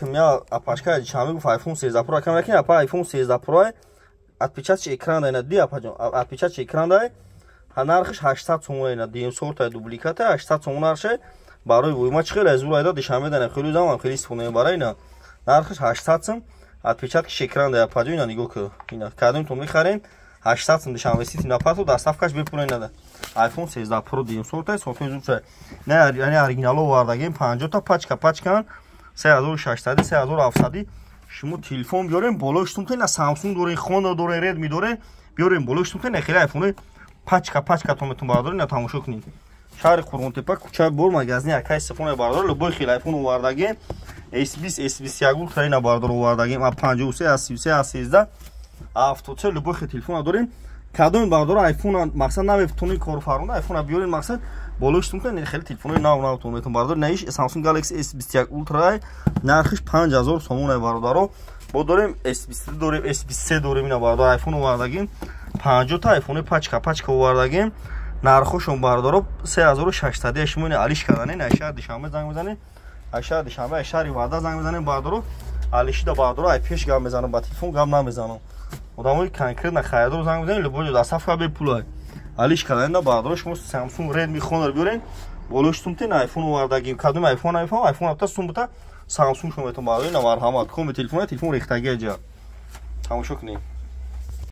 Я апашка чами гуфт iPhone 13 Pro камера ки апа iPhone 13 Pro отпечаточный экран да ди апа ҷон отпечаточный экран да нархш 800 сом ина дим сорта дубликата 800 сом нархш барои войма чхел азур айда дишаме да хели заман хели истфоне барай ина нархш 800 сом отпечаточный экран да апа ҷон ина нигоҳ ки ина кадом то мехарем 800 сом дишаме сити напату доставкаш бепулай нада iPhone 13 Pro дим сорта софтвер зур не яъни оригинало вардагем 50 та пачкан 3600 3700 шумо телефон биёрем болоштун тена Samsung дорем Honor дорем Redmi дорем биёрем болоштун тена хеле iPhone пачка то метун бардорем на тамошо кунем шаҳри Қурғонтепа кӯчаи бор магазини акай сифоне бардор любой хел iPhone овардагем S20 S21 ултра бардор овардагем 53 33 13 автоцел любой хел телефон дорем кадом бардор iPhone мақсад намефтуни корфармонда iPhone биёрем мақсад болоштун тена хеле телефони нав то метун бардор наиш Samsung Galaxy S21 ултра нархиш 5000 сомон бародаро бо дорем S23 дорем S23 дорем ина бардор iPhone овардагем 50 та iPhone пачка овардагем нархошон бародаро 3600 шумо ина алиш кардане наша дишаме занг мезане аша дишаме ашари варда занг мезане бародаро алишида бародаро ай пеш гам мезанам ба телефон гам намезанам одамои конкретно хаядро занг мезане любой дастафка бе пулай алиш кардане бародаро шумо Samsung Redmi Honor биёрен болоштун тен iPhone овардагем кадом iPhone апта сумбута Samsung шумо метон бародаро ина марҳамат коми телефон рехтаги ҷа тамошо кунем